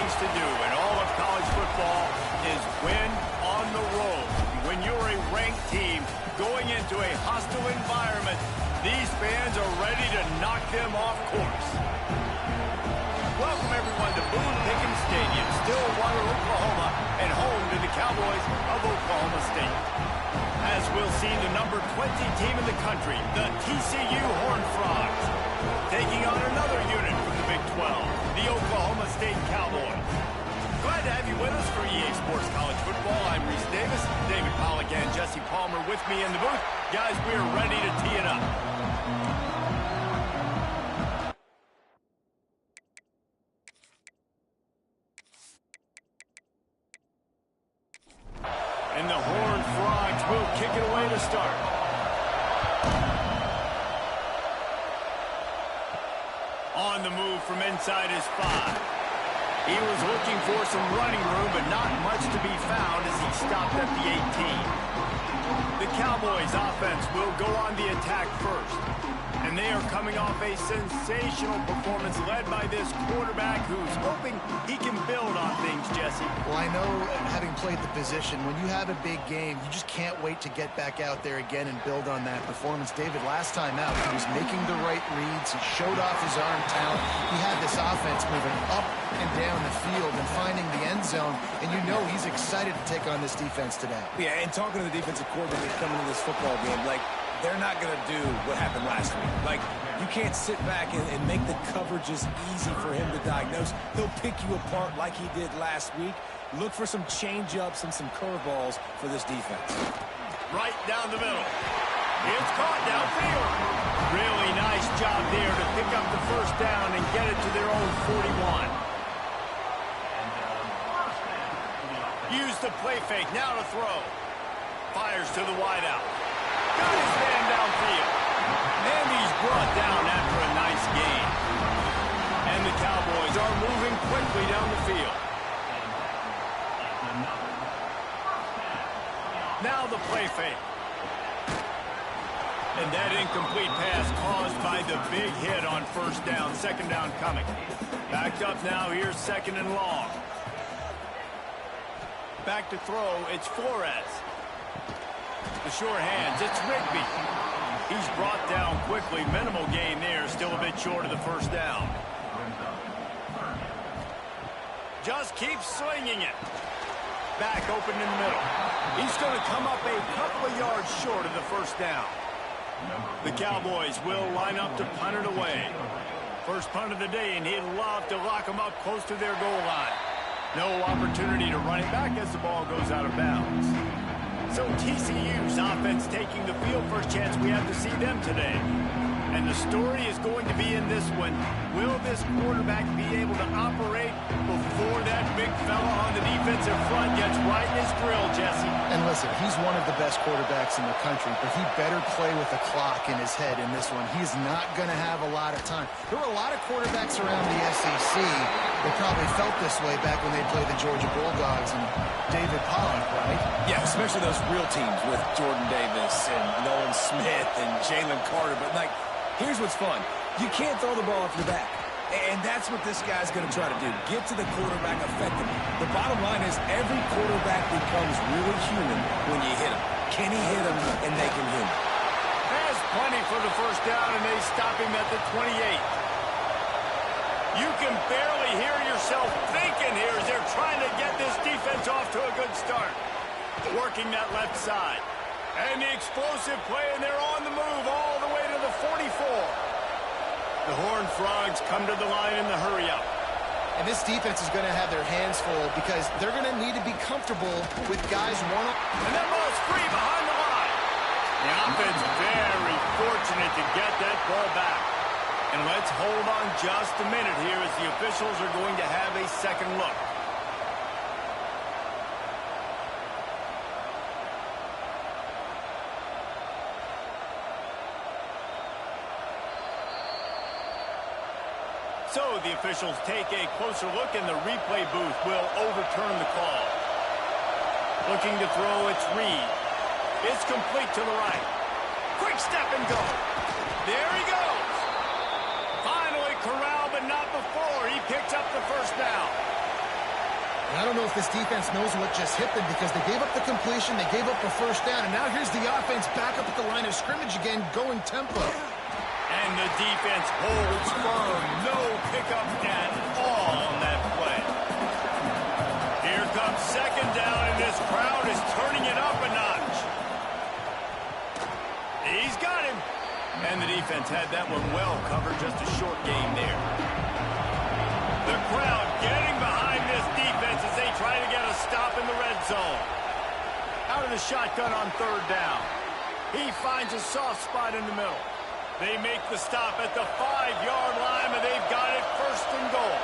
things to do in all of college football is win on the road. When you're a ranked team going into a hostile environment, these fans are ready to knock them off course. Welcome, everyone, to Boone Pickens Stadium, Stillwater, Oklahoma, and home to the Cowboys of Oklahoma State. As we'll see the number 20 team in the country, the TCU Horned Frogs, taking on another unit from the Big 12, the Oklahoma State Cowboys. Glad to have you with us for EA Sports College Football. I'm Reese Davis, David Pollack, and Jesse Palmer with me in the booth. Guys, we are ready to tee it up. And the Horned Frogs will kick it away to start. On the move from inside his 5. He was looking for some running room, but not much to be found as he stopped at the 18. The Cowboys offense will go on the attack first. And they are coming off a sensational performance led by this quarterback who's hoping he can build on things, Jesse. Well, I know, having played the position, when you have a big game, you just can't wait to get back out there again and build on that performance. David, last time out, he was making the right reads. He showed off his arm talent. He had this offense moving up and down the field and finding the end zone. And you know he's excited to take on this defense today. Yeah, and talking to the defensive coordinator coming into this football game, like, they're not going to do what happened last week. Like, you can't sit back and make the coverages easy for him to diagnose. He'll pick you apart like he did last week. Look for some change-ups and some curveballs for this defense. Right down the middle. It's caught downfield. Really nice job there to pick up the first down and get it to their own 41. Use the play fake, now to throw. Fires to the wideout. Got his man downfield. And he's brought down after a nice gain. And the Cowboys are moving quickly down the field. Now the play fake. And that incomplete pass caused by the big hit on first down. Second down coming. Backed up now, here's second and long. Back to throw, it's Flores. The sure hands, it's Rigby. He's brought down quickly. Minimal gain there, still a bit short of the first down. Just keeps swinging it. Back open in the middle. He's going to come up a couple of yards short of the first down. The Cowboys will line up to punt it away. First punt of the day, and he'd love to lock them up close to their goal line. No opportunity to run it back as the ball goes out of bounds. So TCU's offense taking the field. First chance we have to see them today. And the story is going to be in this one. Will this quarterback be able to operate before that big fella on the defensive front gets right in his grill, Jesse? And listen, he's one of the best quarterbacks in the country, but he better play with the clock in his head in this one. He's not going to have a lot of time. There were a lot of quarterbacks around the SEC that probably felt this way back when they played the Georgia Bulldogs and David Pollack, right? Yeah, especially those real teams with Jordan Davis and Nolan Smith and Jalen Carter. But, like, here's what's fun. You can't throw the ball off your back. And that's what this guy's going to try to do. Get to the quarterback effectively. The bottom line is every quarterback becomes really human when you hit him. Can he hit him and make him human? Has plenty for the first down, and they stop him at the 28. You can barely hear yourself thinking here as they're trying to get this defense off to a good start. Working that left side. And the explosive play, and they're on the move all the way to the 44. The Horned Frogs come to the line in the hurry-up. And this defense is going to have their hands full because they're going to need to be comfortable with guys one. And that ball's free behind the line. The offense very fortunate to get that ball back. And let's hold on just a minute here as the officials are going to have a second look. So the officials take a closer look, and the replay booth will overturn the call. Looking to throw, it's Reed. It's complete to the right. Quick step and go. There he goes. Finally corralled, but not before. He picks up the first down. I don't know if this defense knows what just hit them because they gave up the completion, they gave up the first down, and now here's the offense back up at the line of scrimmage again, going tempo. And the defense holds firm. No pickup at all on that play. Here comes second down, and this crowd is turning it up a notch. He's got him. And the defense had that one well covered, just a short game there. The crowd getting behind this defense as they try to get a stop in the red zone. Out of the shotgun on third down. He finds a soft spot in the middle. They make the stop at the 5-yard line, and they've got it first and goal.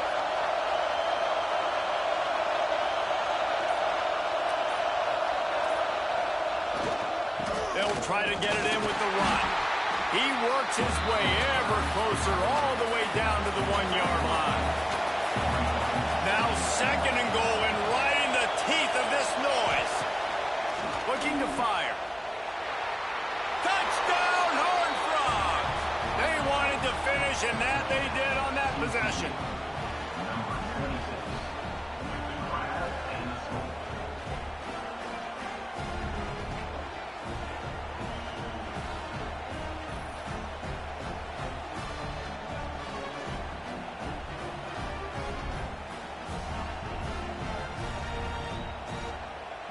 They'll try to get it in with the run. He works his way ever closer all the way down to the 1-yard line. Now second and goal, and right in the teeth of this noise. Looking to fire. Touchdown, Horned Frogs! They wanted to finish, and that they did on that possession.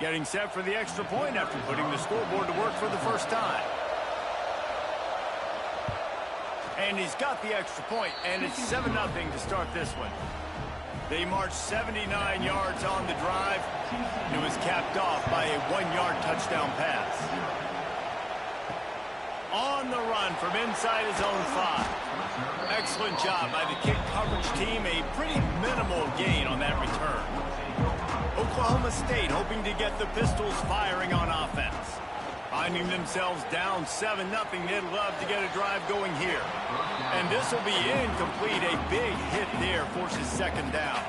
Getting set for the extra point after putting the scoreboard to work for the first time. And he's got the extra point, and it's 7-0 to start this one. They marched 79 yards on the drive, and it was capped off by a 1-yard touchdown pass. On the run from inside his own 5. Excellent job by the kick coverage team. A pretty minimal gain on that return. Oklahoma State hoping to get the Pistols firing on offense. Finding themselves down 7-0, they'd love to get a drive going here. And this will be incomplete. A big hit there forces second down.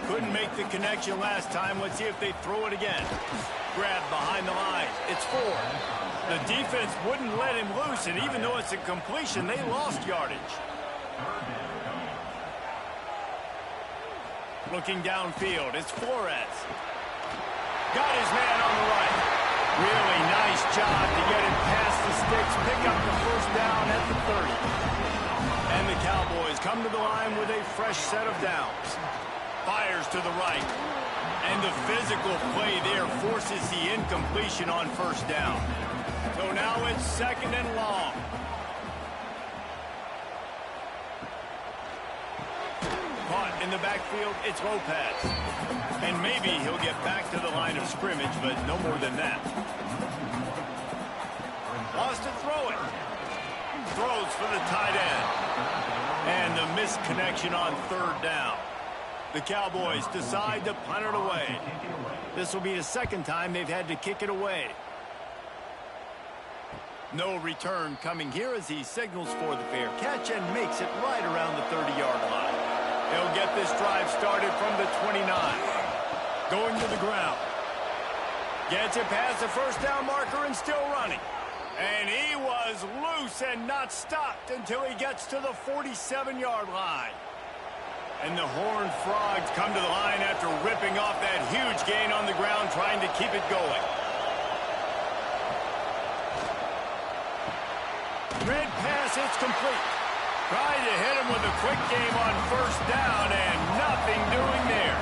Couldn't make the connection last time. Let's see if they throw it again. Grab behind the line. It's 4. The defense wouldn't let him loose, and even though it's a completion, they lost yardage. Looking downfield, it's Flores. Got his man on the right. Really nice job to get him past the sticks, pick up the first down at the 30. And the Cowboys come to the line with a fresh set of downs. Fires to the right. And the physical play there forces the incompletion on first down. So now it's second and long. Caught in the backfield, it's Lopez. And maybe he'll get back to the line of scrimmage, but no more than that. Wants to throw it. Throws for the tight end. And the misconnection on third down. The Cowboys decide to punt it away. This will be the second time they've had to kick it away. No return coming here as he signals for the fair catch and makes it right around the 30-yard line. They'll get this drive started from the 29. Going to the ground. Gets it past the first down marker and still running. And he was loose and not stopped until he gets to the 47-yard line. And the Horned Frogs come to the line after ripping off that huge gain on the ground, trying to keep it going. Red pass, it's complete. Trying to hit him with a quick game on first down, and nothing doing there.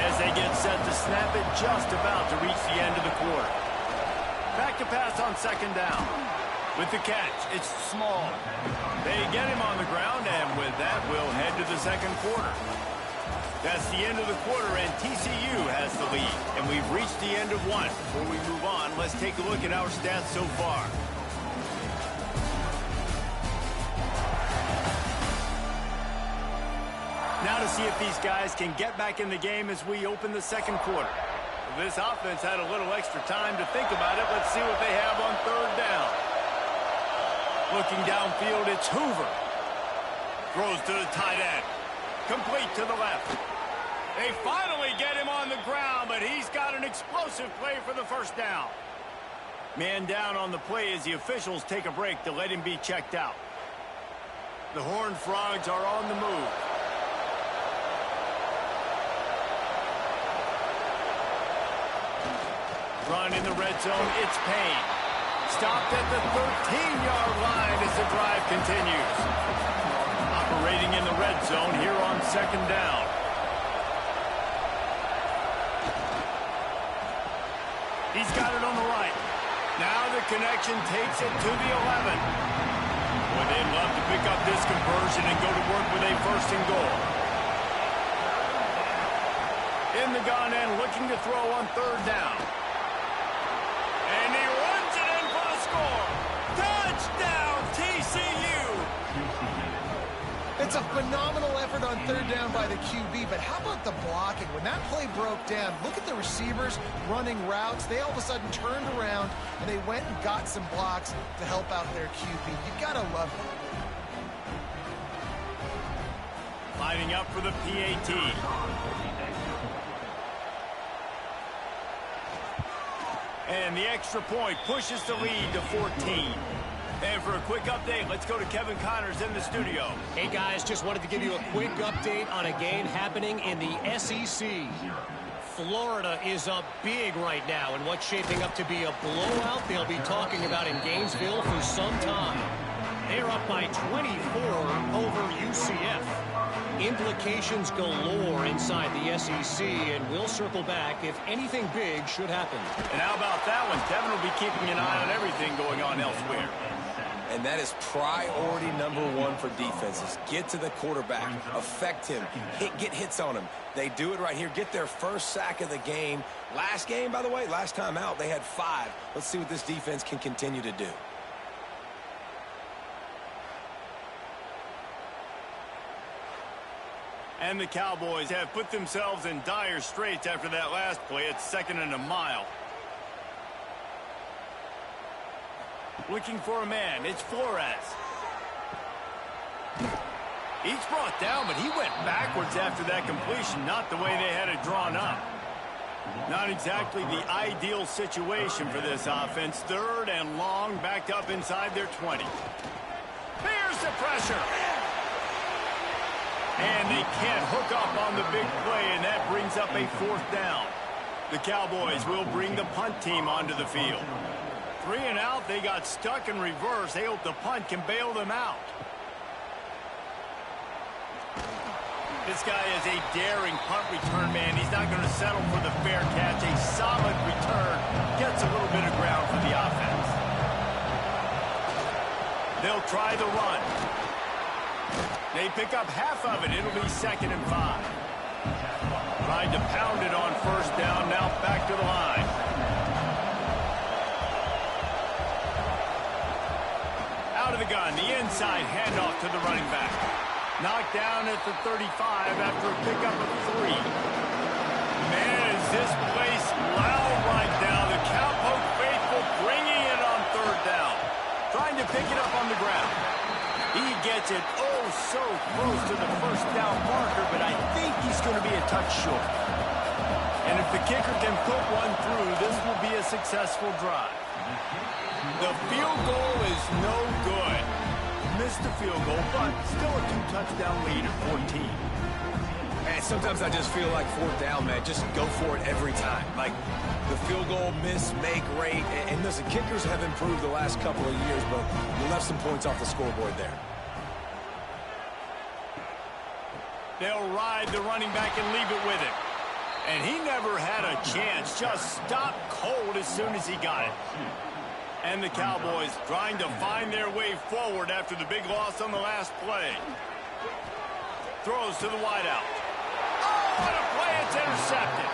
As they get set to snap it, just about to reach the end of the quarter. Back to pass on second down. With the catch, it's Small. They get him on the ground, and with that, we'll head to the second quarter. That's the end of the quarter, and TCU has the lead. And we've reached the end of one. Before we move on, let's take a look at our stats so far. Now to see if these guys can get back in the game as we open the second quarter. This offense had a little extra time to think about it. Let's see what they have on third down. Looking downfield, it's Hoover. Throws to the tight end. Complete to the left. They finally get him on the ground, but he's got an explosive play for the first down. Man down on the play as the officials take a break to let him be checked out. The Horned Frogs are on the move. run in the red zone, it's Payne. Stopped at the 13-yard line as the drive continues. Operating in the red zone here on second down. He's got it on the right. Now the connection takes it to the 11. Boy, they'd love to pick up this conversion and go to work with a first and goal. In the gun and looking to throw on third down. And he runs it in for the score. Touchdown, TCU! It's a phenomenal effort on third down by the QB, but how about the blocking? When that play broke down, look at the receivers running routes. They all of a sudden turned around, and they went and got some blocks to help out their QB. You gotta love it. Lining up for the PAT. And the extra point pushes the lead to 14. And for a quick update, let's go to Kevin Connors in the studio. Hey, guys, just wanted to give you a quick update on a game happening in the SEC. Florida is up big right now in what's shaping up to be a blowout they'll be talking about in Gainesville for some time. They're up by 24 over UCF. Implications galore inside the SEC, and we'll circle back if anything big should happen. And how about that one? Kevin will be keeping an eye on everything going on elsewhere. And that is priority number one for defenses. Get to the quarterback. Affect him. Get hits on him. They do it right here. Get their first sack of the game. Last game, by the way, last time out, they had 5. Let's see what this defense can continue to do. And the Cowboys have put themselves in dire straits after that last play. It's 2nd and a mile. Looking for a man. It's Flores. He's brought down, but he went backwards after that completion. Not the way they had it drawn up. Not exactly the ideal situation for this offense. 3rd and long, backed up inside their 20. Here's the pressure. And they can't hook up on the big play, and that brings up a 4th down. The Cowboys will bring the punt team onto the field. 3 and out, they got stuck in reverse. They hope the punt can bail them out. This guy is a daring punt return man. He's not going to settle for the fair catch. A solid return gets a little bit of ground for the offense. They'll try the run. They pick up half of it. It'll be 2nd and 5. Tried to pound it on 1st down. Now back to the line. Out of the gun. The inside handoff to the running back. Knocked down at the 35 after a pickup of 3. Man, is this place loud right now. The Cowpoke faithful bringing it on 3rd down. Trying to pick it up on the ground. He gets it so close to the 1st down marker, but I think he's going to be a touch short. And if the kicker can put one through, this will be a successful drive. The field goal is no good. Missed the field goal, but still a 2-touchdown lead at 14. Man, sometimes I just feel like 4th down, man. Just go for it every time. Like the field goal, miss, make, rate. And listen, kickers have improved the last couple of years, but you left some points off the scoreboard there. They'll ride the running back and leave it with him. And he never had a chance. Just stopped cold as soon as he got it. And the Cowboys trying to find their way forward after the big loss on the last play. Throws to the wideout. Oh, what a play. It's intercepted.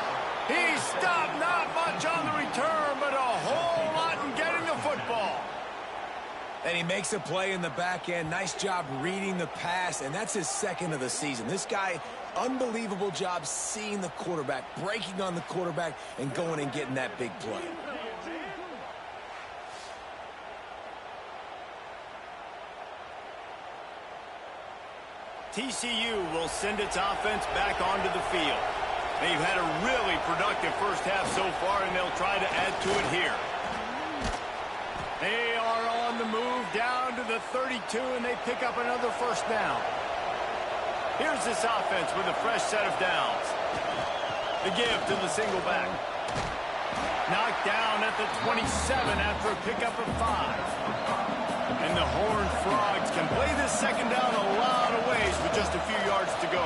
He stopped, not much on the return, but a whole lot in getting the football. And he makes a play in the back end. Nice job reading the pass, and that's his 2nd of the season. This guy, unbelievable job seeing the quarterback, breaking on the quarterback, and going and getting that big play. TCU will send its offense back onto the field. They've had a really productive first half so far, and they'll try to add to it here. They are on the move down to the 32, and they pick up another 1st down. Here's this offense with a fresh set of downs. The give to the single back. Knocked down at the 27 after a pickup of 5. And the Horned Frogs can play this second down a lot of ways with just a few yards to go.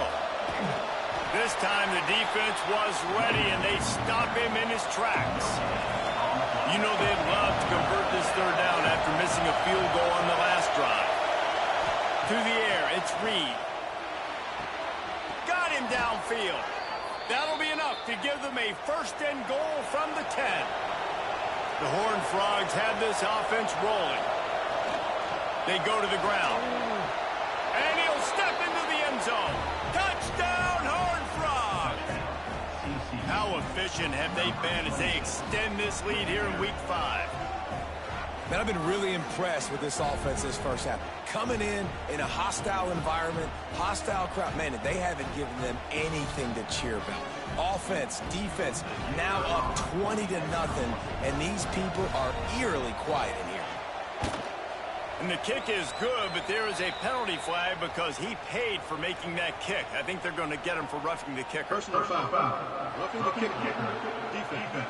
This time the defense was ready, and they stop him in his tracks. You know they'd love to convert this third down after missing a field goal on the last drive. Through the air, it's Reed. Got him downfield. That'll be enough to give them a first and goal from the 10. The Horned Frogs have this offense rolling. They go to the ground. And he'll step into the end zone. Touchdown, Horned Frogs! How efficient have they been as they extend this lead here in Week 5? Man, I've been really impressed with this offense this first half. Coming in a hostile environment, hostile crowd. Man, they haven't given them anything to cheer about. Offense, defense, now up 20-0, and these people are eerily quiet in here. And the kick is good, but there is a penalty flag because he paid for making that kick. I think they're going to get him for roughing the kicker. Personal foul. Roughing the kicker. Defense.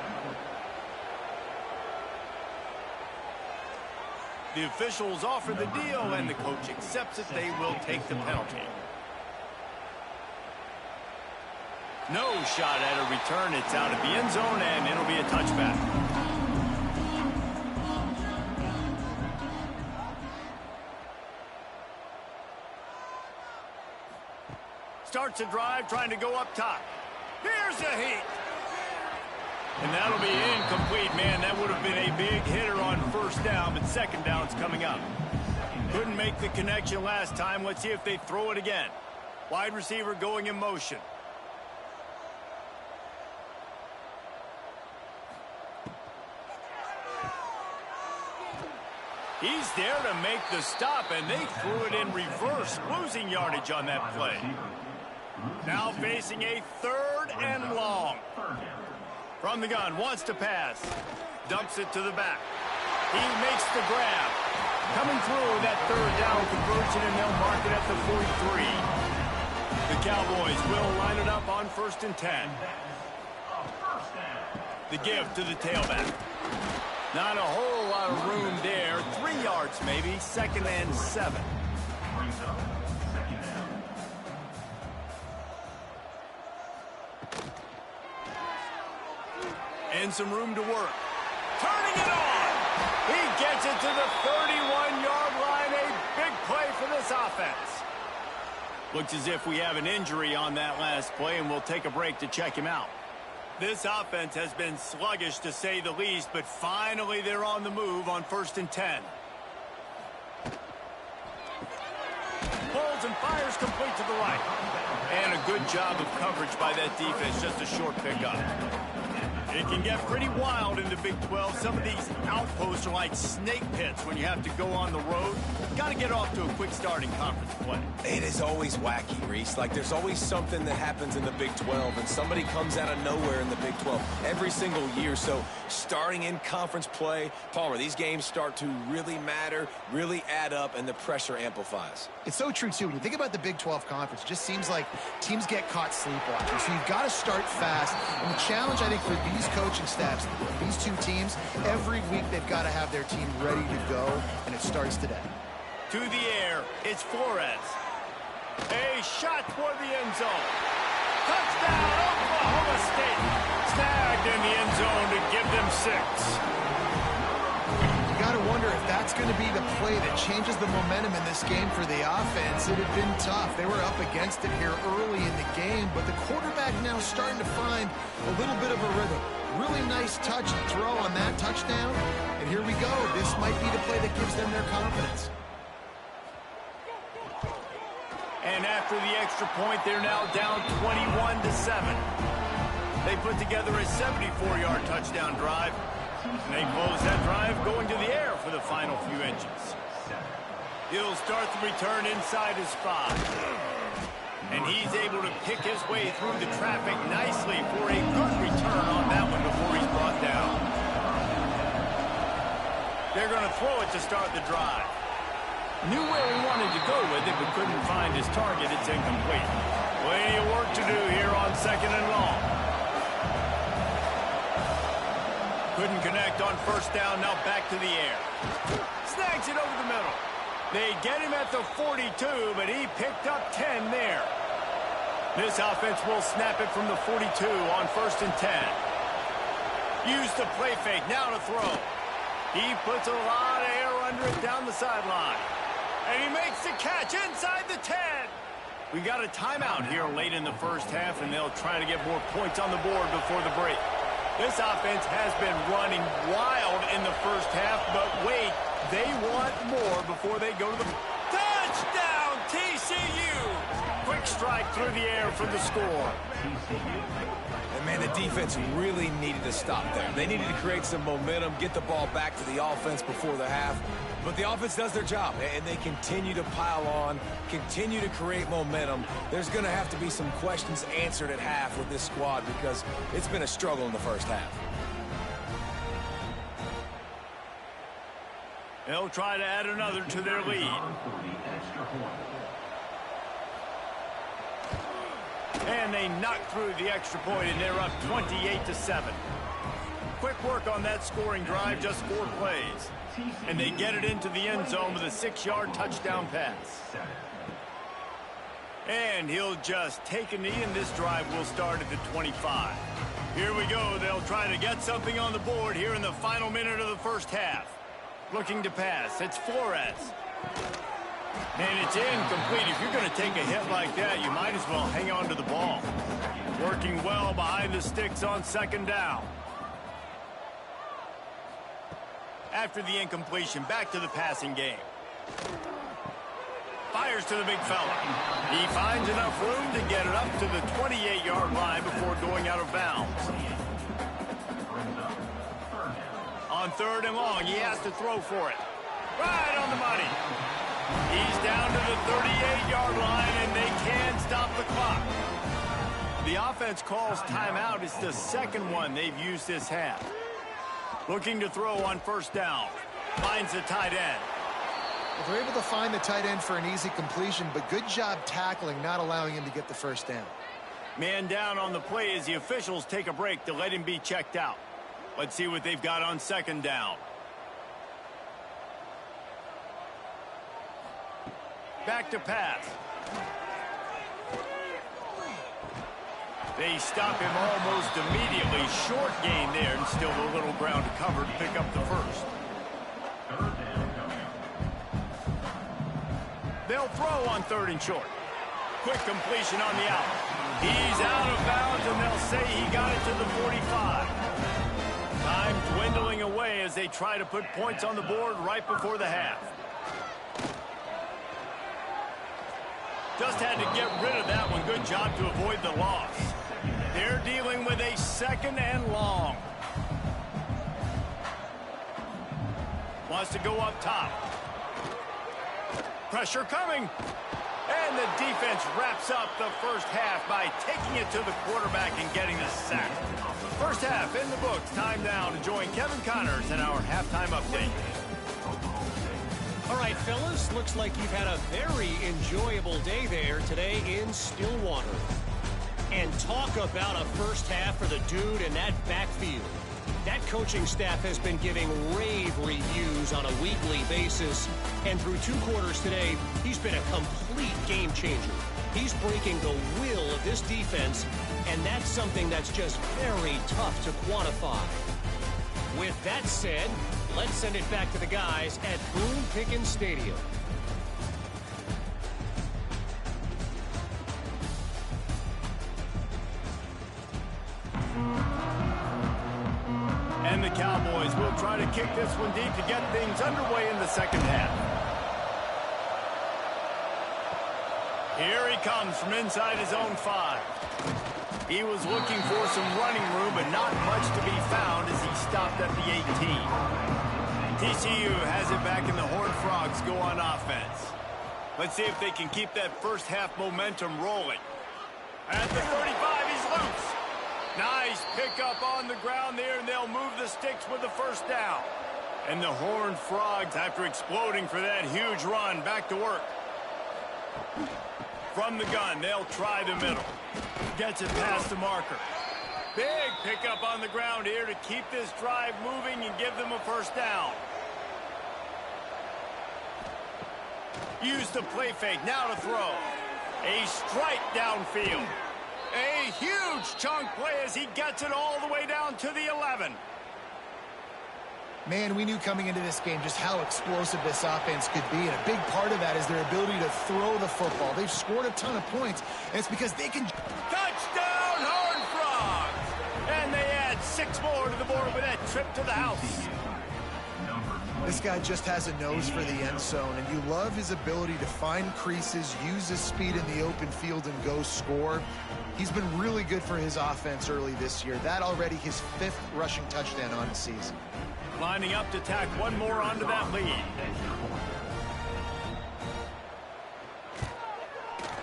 The officials offer the deal, and the coach accepts it. They will take the penalty. No shot at a return. It's out of the end zone, and it'll be a touchback. Starts a drive, trying to go up top. Here's a heat. And that'll be incomplete, man. That would have been a big hitter on first down, but second down's coming up. Couldn't make the connection last time. Let's see if they throw it again. Wide receiver going in motion. He's there to make the stop, and they threw it in reverse, losing yardage on that play. Now facing a 3rd and long. From the gun, wants to pass. Dumps it to the back. He makes the grab. Coming through that 3rd down conversion, and they'll mark it at the 43. The Cowboys will line it up on 1st and 10. The give to the tailback. Not a whole lot of room there. 3 yards maybe. 2nd and 7. And some room to work. Turning it on. He gets it to the 31-yard line. A big play for this offense. Looks as if we have an injury on that last play, and we'll take a break to check him out. This offense has been sluggish, to say the least, but finally they're on the move on 1st and 10. Pulls and fires complete to the right. And a good job of coverage by that defense, just a short pickup. It can get pretty wild in the Big 12. Some of these outposts are like snake pits when you have to go on the road. Got to get off to a quick start in conference play. It is always wacky, Reese. Like, there's always something that happens in the Big 12, and somebody comes out of nowhere in the Big 12 every single year. So starting in conference play, Palmer, these games start to really matter, really add up, and the pressure amplifies. It's so true, too. When you think about the Big 12 Conference, it just seems like teams get caught sleepwalking. So you've got to start fast. And the challenge, I think, for these coaching staffs, these two teams, every week they've got to have their team ready to go, and it starts today. To the air, it's Flores. A shot toward the end zone. Touchdown, Oklahoma State. Snagged in the end zone to give them 6. You got to wonder if that's going to be the play that changes the momentum in this game for the offense. It had been tough. They were up against it here early in the game, but the quarterback now starting to find a little bit of a rhythm. Really nice touch and throw on that touchdown. And here we go. This might be the play that gives them their confidence. And after the extra point, they're now down 21-7. They put together a 74-yard touchdown drive. And they close that drive going to the air for the final few inches. He'll start the return inside his 5. And he's able to pick his way through the traffic nicely for a good return on that one before he's brought down. They're going to throw it to start the drive. Knew where he wanted to go with it, but couldn't find his target. It's incomplete. Plenty of work to do here on 2nd and long. Couldn't connect on first down. Now back to the air. Snags it over the middle. They get him at the 42, but he picked up 10 there. This offense will snap it from the 42 on 1st and 10. Use the play fake. Now to throw. He puts a lot of air under it down the sideline. And he makes the catch inside the 10. We got a timeout here late in the first half, and they'll try to get more points on the board before the break. This offense has been running wild in the first half, but wait, they want more before they go to the touchdown, TCU! Quick strike through the air for the score. And man, the defense really needed to stop there. They needed to create some momentum, get the ball back to the offense before the half. But the offense does their job, and they continue to pile on, continue to create momentum. There's going to have to be some questions answered at half with this squad because it's been a struggle in the first half. They'll try to add another to their lead. And they knock through the extra point, and they're up 28-7. Quick work on that scoring drive, just 4 plays. And they get it into the end zone with a 6-yard touchdown pass. And he'll just take a knee, and this drive will start at the 25. Here we go. They'll try to get something on the board here in the final minute of the first half. Looking to pass. It's Flores. And it's incomplete. If you're going to take a hit like that, you might as well hang on to the ball. Working well behind the sticks on 2nd down. After the incompletion, back to the passing game. Fires to the big fella. He finds enough room to get it up to the 28-yard line before going out of bounds. On 3rd and long, he has to throw for it. Right on the money. He's down to the 38-yard line, and they can't stop the clock. The offense calls timeout. It's the second one they've used this half. Looking to throw on 1st down. Finds the tight end. Well, they're able to find the tight end for an easy completion, but good job tackling, not allowing him to get the 1st down. Man down on the play as the officials take a break to let him be checked out. Let's see what they've got on 2nd down. Back to pass. They stop him almost immediately. Short gain there, and still a little ground to cover to pick up the 1st. They'll throw on 3rd and short. Quick completion on the out. He's out of bounds, and they'll say he got it to the 45. Time dwindling away as they try to put points on the board right before the half. Just had to get rid of that one. Good job to avoid the loss. They're dealing with a 2nd and long. Wants to go up top. Pressure coming. And the defense wraps up the first half by taking it to the quarterback and getting the sack. First half in the books. Time now to join Kevin Connors in our halftime update. All right, fellas, looks like you've had a very enjoyable day there today in Stillwater. And talk about a first half for the dude in that backfield. That coaching staff has been giving rave reviews on a weekly basis. And through 2 quarters today, he's been a complete game changer. He's breaking the will of this defense, and that's something that's just very tough to quantify. With that said, let's send it back to the guys at Boone Pickens Stadium. And the Cowboys will try to kick this one deep to get things underway in the second half. Here he comes from inside his own 5. He was looking for some running room, but not much to be found as he stopped at the 18. TCU has it back, and the Horned Frogs go on offense. Let's see if they can keep that first half momentum rolling. At the 35, he's loose. Nice pickup on the ground there, and they'll move the sticks with the first down. And the Horned Frogs, after exploding for that huge run, back to work. From the gun, they'll try the middle. Gets it past the marker. Big pickup on the ground here to keep this drive moving and give them a first down. Use the play fake, now to throw. A strike downfield. A huge chunk play as he gets it all the way down to the 11. Man, we knew coming into this game just how explosive this offense could be, and a big part of that is their ability to throw the football. They've scored a ton of points, and it's because they can... Touchdown, Horned Frogs! And they add 6 more to the board with that trip to the house. This guy just has a nose for the end zone, and you love his ability to find creases, use his speed in the open field, and go score. He's been really good for his offense early this year. That already his 5th rushing touchdown on the season. Lining up to tack one more onto that lead.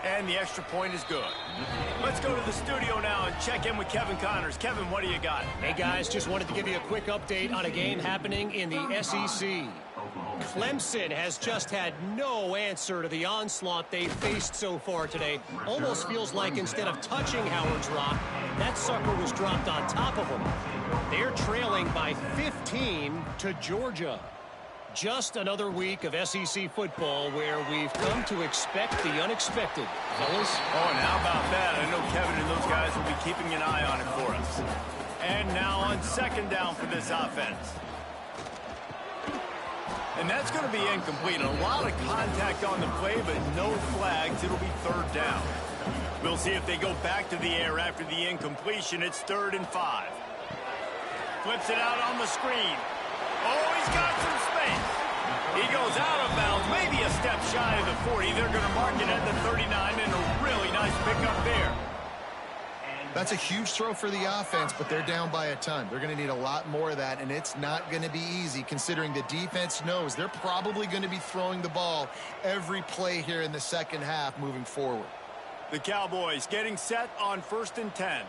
And the extra point is good. Let's go to the studio now and check in with Kevin Connors. Kevin, what do you got? Hey, guys, just wanted to give you a quick update on a game happening in the SEC. Clemson has just had no answer to the onslaught they've faced so far today. Almost feels like instead of touching Howard's Rock, that sucker was dropped on top of them. They're trailing by 15 to Georgia. Just another week of SEC football where we've come to expect the unexpected. Fellas? Oh, and how about that? I know Kevin and those guys will be keeping an eye on it for us. And now on second down for this offense. And that's going to be incomplete. A lot of contact on the play, but no flags. It'll be third down. We'll see if they go back to the air after the incompletion. It's 3rd and 5. Flips it out on the screen. Oh, he's got some space. He goes out of bounds, maybe a step shy of the 40. They're going to mark it at the 39, and a really nice pickup there. That's a huge throw for the offense, but they're down by a ton. They're going to need a lot more of that, and it's not going to be easy considering the defense knows they're probably going to be throwing the ball every play here in the second half moving forward. The Cowboys getting set on 1st and 10.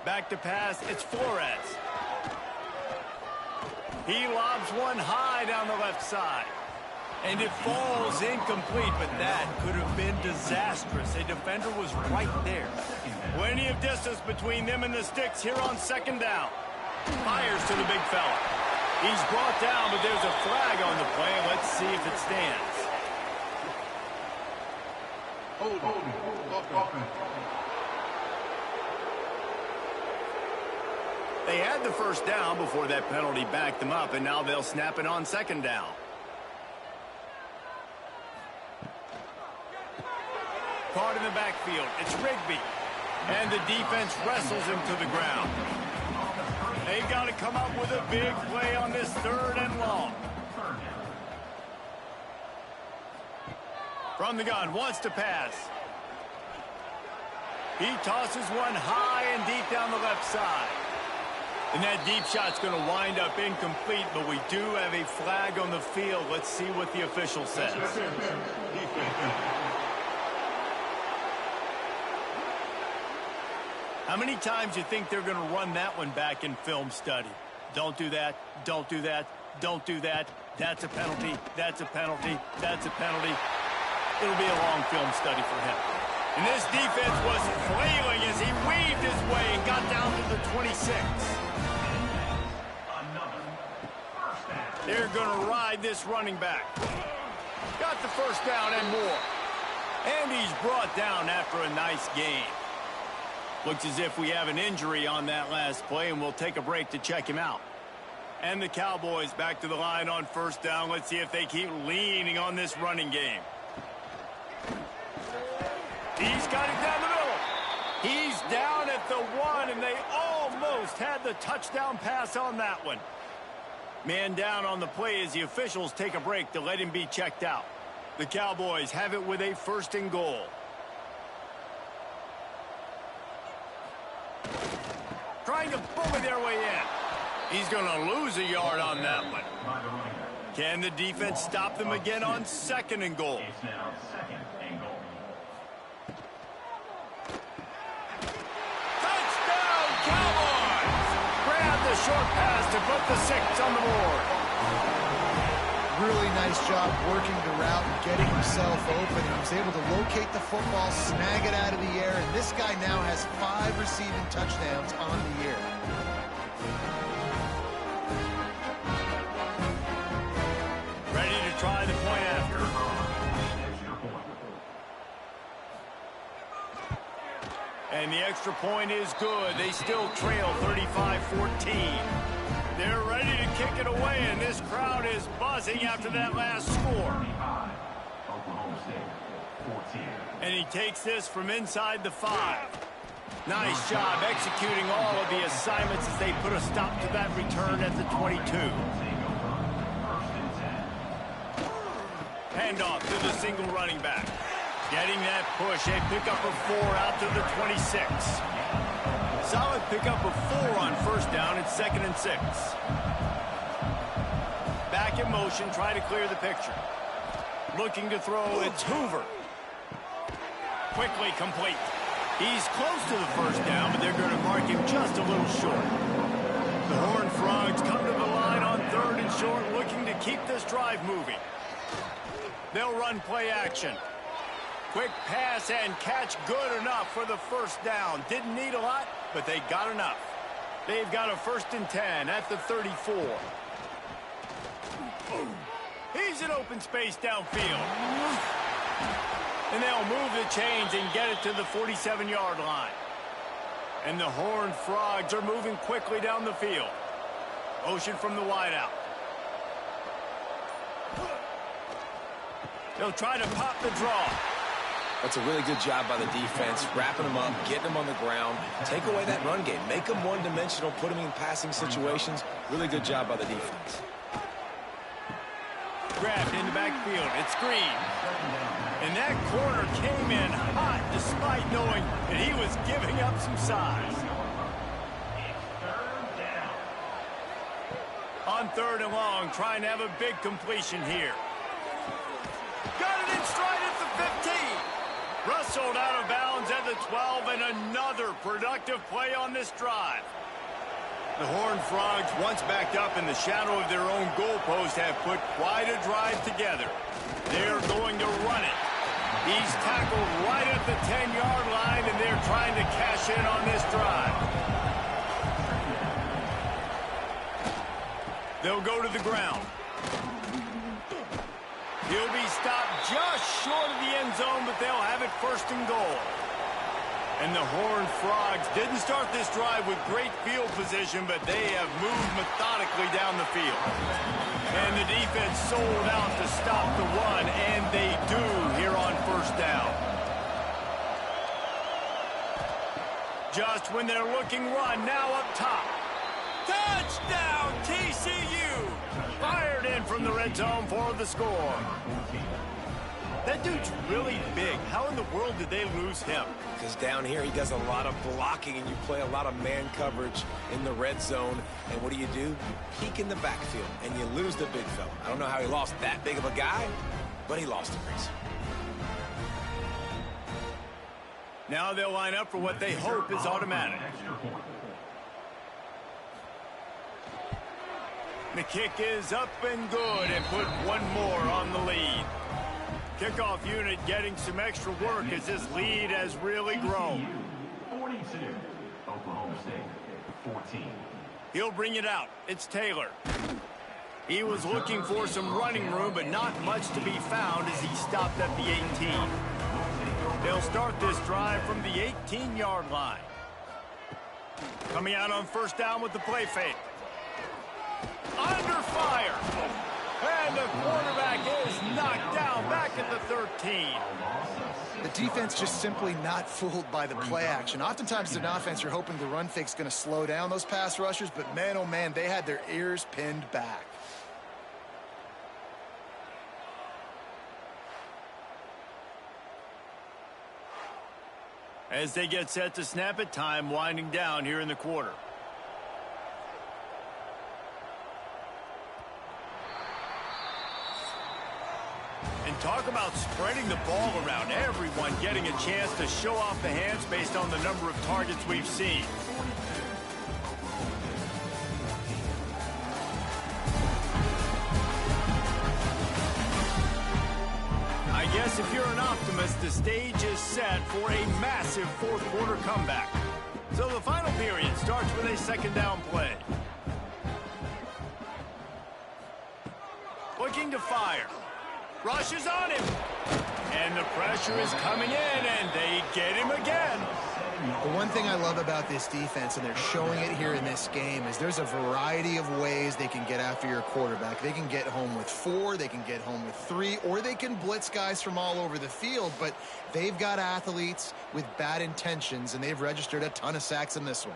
Back to pass, it's Flores. He lobs one high down the left side. And it falls incomplete, but that could have been disastrous. A defender was right there. Plenty of distance between them and the sticks here on second down. Fires to the big fella. He's brought down, but there's a flag on the play. Let's see if it stands. They had the first down before that penalty backed them up, and now they'll snap it on second down. Caught in the backfield. It's Rigby. And the defense wrestles him to the ground. They've got to come up with a big play on this 3rd and long. From the gun, wants to pass. He tosses one high and deep down the left side. And that deep shot's going to wind up incomplete, but we do have a flag on the field. Let's see what the official says. How many times do you think they're going to run that one back in film study? Don't do that. Don't do that. Don't do that. That's a penalty. That's a penalty. That's a penalty. It'll be a long film study for him. And this defense was flailing as he weaved his way and got down to the 26. They're going to ride this running back. Got the first down and more. And he's brought down after a nice gain. Looks as if we have an injury on that last play, and we'll take a break to check him out. And the Cowboys back to the line on first down. Let's see if they keep leaning on this running game. He's got it down the middle. He's down at the 1, and they almost had the touchdown pass on that one. Man down on the play as the officials take a break to let him be checked out. The Cowboys have it with a 1st and goal. Trying to bully their way in. He's going to lose a yard on that one. Can the defense stop them again on 2nd and goal? Touchdown, Cowboys! Grab the short pass to put the 6 on the board. Really nice job working the route and getting himself open. He was able to locate the football, snag it out of the air, and this guy now has 5 receiving touchdowns on the year. Ready to try the point after. And the extra point is good. They still trail 35-14. They're ready to kick it away, and this crowd is buzzing after that last score. And he takes this from inside the 5. Nice job executing all of the assignments as they put a stop to that return at the 22. Handoff to the single running back. Getting that push, a pickup of 4 out to the 26. Solid pickup of 4 on first down. It's 2nd and 6. Back in motion, try to clear the picture. Looking to throw, it's Hoover. Quickly complete. He's close to the first down, but they're going to mark him just a little short. The Horned Frogs come to the line on 3rd and short, looking to keep this drive moving. They'll run play action. Quick pass and catch, good enough for the first down. Didn't need a lot, but they got enough. They've got a 1st and 10 at the 34. He's in open space downfield. And they'll move the chains and get it to the 47-yard line. And the Horned Frogs are moving quickly down the field. Motion from the wideout. They'll try to pop the draw. That's a really good job by the defense, wrapping them up, getting them on the ground. Take away that run game. Make them one-dimensional, put them in passing situations. Really good job by the defense. Grabbed in the backfield. It's Green. And that corner came in hot despite knowing that he was giving up some size. On 3rd and long, trying to have a big completion here. Got it in stride at the 15. Rustled out of bounds at the 12, and another productive play on this drive. The Horned Frogs, once backed up in the shadow of their own goalpost, have put quite a drive together. They're going to run it. He's tackled right at the 10-yard line, and they're trying to cash in on this drive. They'll go to the ground. He'll be stopped just short of the end zone, but they'll have it 1st and goal. And the Horned Frogs didn't start this drive with great field position, but they have moved methodically down the field. And the defense sold out to stop the run, and they do here on 1st down. Just when they're looking run, now up top. Touchdown, TCU! Fired in from the red zone for the score. That dude's really big. How in the world did they lose him? Because down here he does a lot of blocking, and you play a lot of man coverage in the red zone. And what do? Peek in the backfield, and you lose the big fella. I don't know how he lost that big of a guy, but he lost him. Now they'll line up for what they hope is automatic. The kick is up and good, and put one more on the lead. Kickoff unit getting some extra work as this lead has really grown. 42, Oklahoma State, 14. He'll bring it out. It's Taylor. He was looking for some running room, but not much to be found as he stopped at the 18. They'll start this drive from the 18-yard line. Coming out on 1st down with the play fake. Under fire. And the quarterback is knocked down back at the 13. The defense just simply not fooled by the play action. Oftentimes as an offense, you're hoping the run fake's going to slow down those pass rushers, but man, oh man, they had their ears pinned back. As they get set to snap it, time winding down here in the quarter. And talk about spreading the ball around. Everyone getting a chance to show off the hands based on the number of targets we've seen. Yes, if you're an optimist, the stage is set for a massive fourth-quarter comeback. So the final period starts with a second down play. Looking to fire. Rushes on him. And the pressure is coming in, and they get him again. The one thing I love about this defense, and they're showing it here in this game, is there's a variety of ways they can get after your quarterback. They can get home with 4, they can get home with 3, or they can blitz guys from all over the field, but they've got athletes with bad intentions, and they've registered a ton of sacks in this one.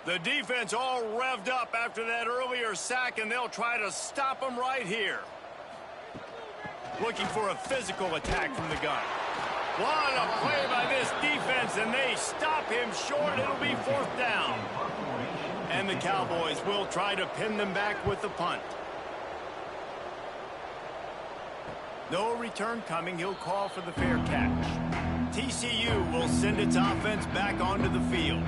The defense all revved up after that earlier sack, and they'll try to stop them right here. Looking for a physical attack from the gun. What a play by this defense, and they stop him short. It'll be fourth down. And the Cowboys will try to pin them back with the punt. No return coming. He'll call for the fair catch. TCU will send its offense back onto the field.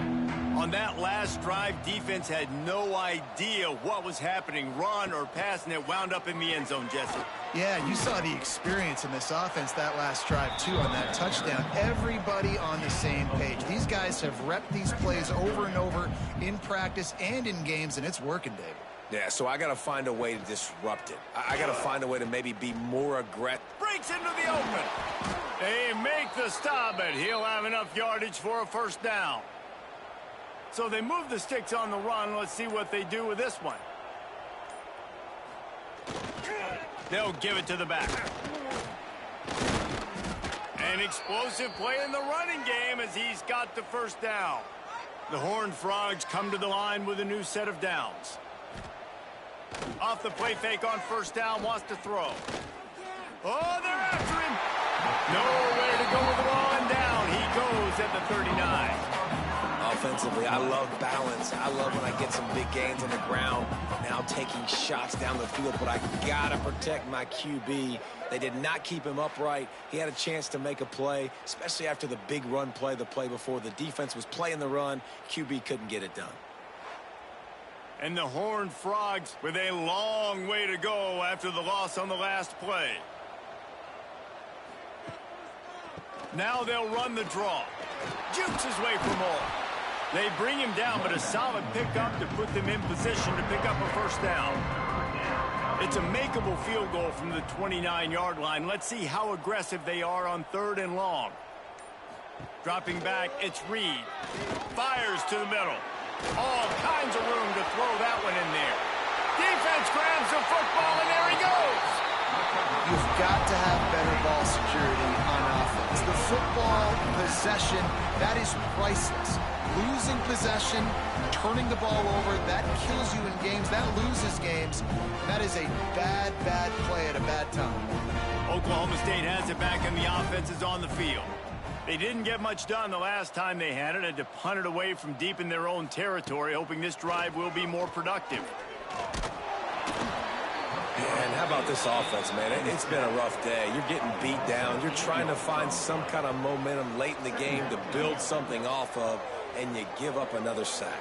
On that last drive, defense had no idea what was happening, run or pass, and it wound up in the end zone, Jesse. Yeah, you saw the experience in this offense that last drive, too, on that touchdown. Everybody on the same page. These guys have repped these plays over and over in practice and in games, and it's working, David. Yeah, so I got to find a way to disrupt it. I got to find a way to maybe be more aggressive. Breaks into the open. They make the stop, but he'll have enough yardage for a first down. So they move the sticks on the run. Let's see what they do with this one. They'll give it to the back. An explosive play in the running game as he's got the first down. The Horned Frogs come to the line with a new set of downs. Off the play fake on first down, wants to throw. Oh, they're after him. Nowhere to go with the ball, and down he goes at the 39. Offensively, I love balance. I love when I get some big gains on the ground. Now taking shots down the field, but I got to protect my QB. They did not keep him upright. He had a chance to make a play, especially after the big run play the play before. The defense was playing the run. QB couldn't get it done. And the Horned Frogs with a long way to go after the loss on the last play. Now they'll run the draw. Jukes his way for more. They bring him down, but a solid pickup to put them in position to pick up a first down. It's a makeable field goal from the 29-yard line. Let's see how aggressive they are on 3rd and long. Dropping back, it's Reed. Fires to the middle. All kinds of room to throw that one in there. Defense grabs the football, and there he goes. You've got to have better ball security on offense. The football possession, that is priceless. Losing possession, turning the ball over, that kills you in games. That loses games. That is a bad, bad play at a bad time. Oklahoma State has it back, and the offense is on the field. They didn't get much done the last time they had it, had to punt it away from deep in their own territory, hoping this drive will be more productive. And how about this offense, man? It's been a rough day. You're getting beat down. You're trying to find some kind of momentum late in the game to build something off of, and you give up another sack.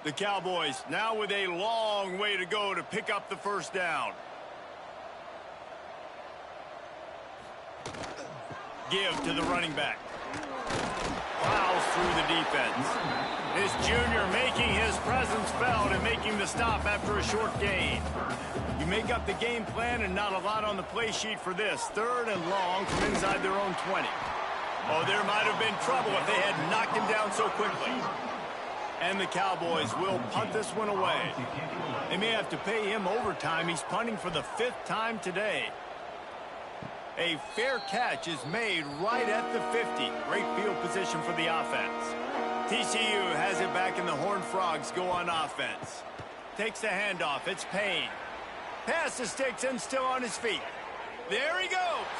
The Cowboys now with a long way to go to pick up the first down. Give to the running back. Plows through the defense. This junior making his presence felt and making the stop after a short gain. You make up the game plan and not a lot on the play sheet for this. 3rd and long from inside their own 20. Oh, there might have been trouble if they had knocked him down so quickly. And the Cowboys will punt this one away. They may have to pay him overtime. He's punting for the 5th time today. A fair catch is made right at the 50. Great field position for the offense. TCU has it back, and the Horned Frogs go on offense. Takes the handoff. It's Payne. Pass to Sticks and still on his feet. There he goes.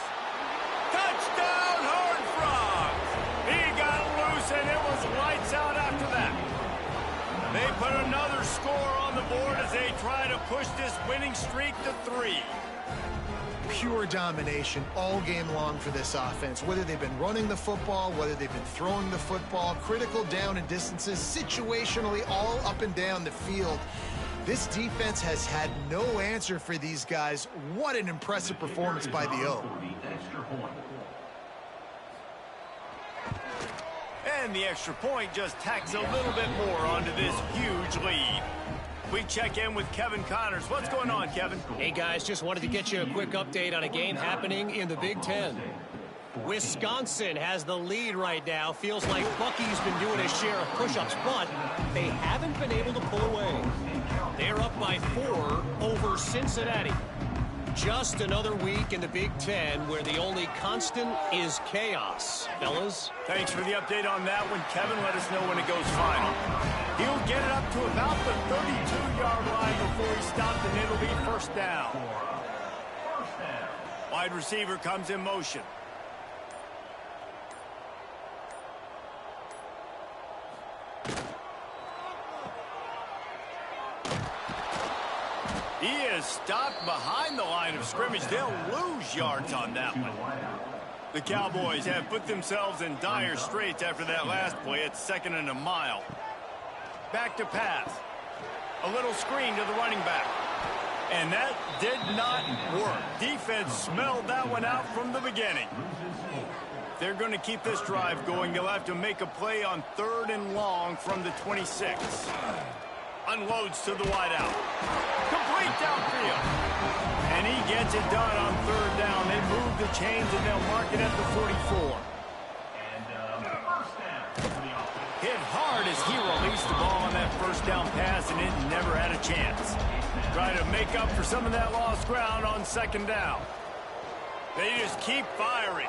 Touchdown, Horned Frogs. He got loose, and it was lights out after that. They put another score on the board as they try to push this winning streak to 3. Pure domination all game long for this offense. Whether they've been running the football, whether they've been throwing the football, critical down and distances, situationally all up and down the field. This defense has had no answer for these guys. What an impressive performance by the O. And the extra point just tacks a little bit more onto this huge lead. We check in with Kevin Connors. What's going on, Kevin? Hey, guys, just wanted to get you a quick update on a game happening in the Big Ten. Wisconsin has the lead right now. Feels like Bucky's been doing his share of push-ups, but they haven't been able to pull away. They're up by 4 over Cincinnati. Just another week in the Big Ten where the only constant is chaos. Fellas? Thanks for the update on that one, Kevin. Let us know when it goes final. He'll get it up to about the 32-yard line before he stopped, and it'll be first down. Wide receiver comes in motion. He is stopped behind the line of scrimmage. They'll lose yards on that one. The Cowboys have put themselves in dire straits after that last play. It's 2nd and a mile. Back to pass. A little screen to the running back. And that did not work. Defense smelled that one out from the beginning. They're going to keep this drive going. They'll have to make a play on 3rd and long from the 26. Unloads to the wideout. Complete downfield. And he gets it done on 3rd down. They move the chains and they'll mark it at the 44. Hit hard as he released the ball on that first down pass, and it never had a chance. Try to make up for some of that lost ground on 2nd down. They just keep firing.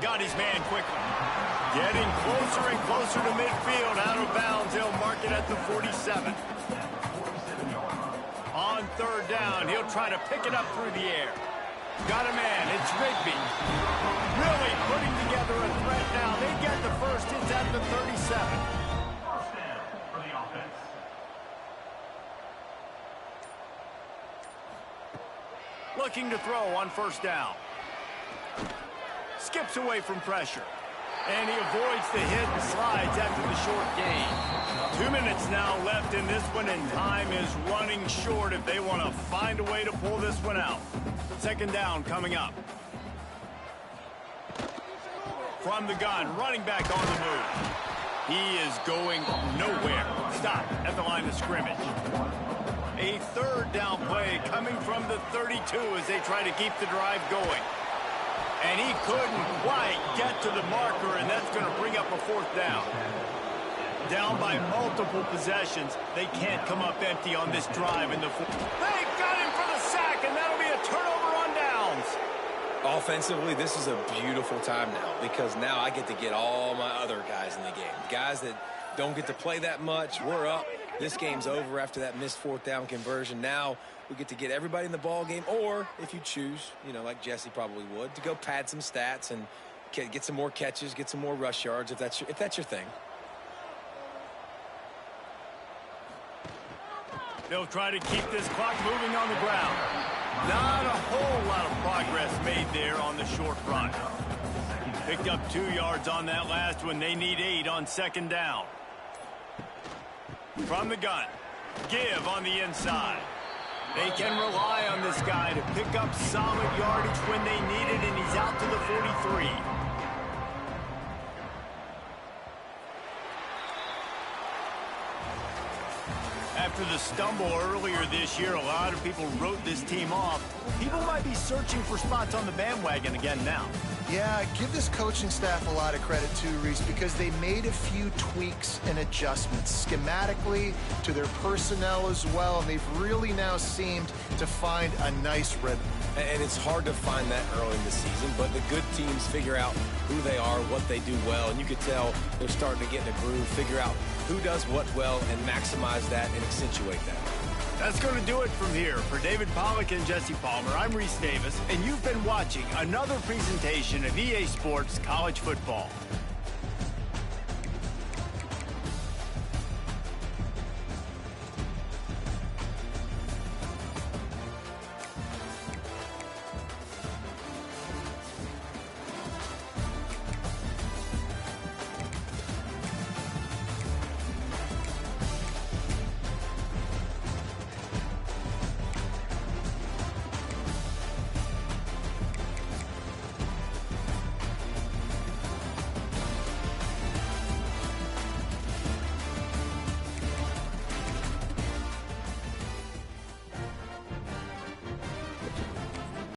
Got his man quickly. Getting closer and closer to midfield. Out of bounds. He'll mark it at the 47. On 3rd down, he'll try to pick it up through the air. Got a man. It's Rigby. Really putting together a threat now. They get the first. It's at the 37. First down for the offense. Looking to throw on 1st down. Skips away from pressure. And he avoids the hit and slides after the short gain. 2 minutes now left in this one, and time is running short if they want to find a way to pull this one out. 2nd down coming up. From the gun, running back on the move. He is going nowhere. Stop at the line of scrimmage. A 3rd down play coming from the 32 as they try to keep the drive going. And he couldn't quite get to the marker, and that's going to bring up a 4th down. Down by multiple possessions. They can't come up empty on this drive in the 4th. They got him for the sack, and that'll be a turnover on downs. Offensively, this is a beautiful time now because now I get to get all my other guys in the game. Guys that don't get to play that much. We're up. This game's over after that missed 4th down conversion. Now we get to get everybody in the ball game, or if you choose, you know, like Jesse probably would, to go pad some stats and get some more catches, get some more rush yards if that's your thing. They'll try to keep this clock moving on the ground. Not a whole lot of progress made there on the short run. Picked up 2 yards on that last one. They need 8 on 2nd down. From the gun. Give on the inside. They can rely on this guy to pick up solid yardage when they need it, and he's out to the 43. After the stumble earlier this year, a lot of people wrote this team off. People might be searching for spots on the bandwagon again now. Yeah, give this coaching staff a lot of credit too, Reese, because they made a few tweaks and adjustments schematically to their personnel as well, and they've really now seemed to find a nice rhythm. And it's hard to find that early in the season, but the good teams figure out who they are, what they do well, and you could tell they're starting to get in a groove, figure out who does what well, and maximize that and accentuate that. That's going to do it from here. For David Pollack and Jesse Palmer, I'm Reese Davis, and you've been watching another presentation of EA Sports College Football.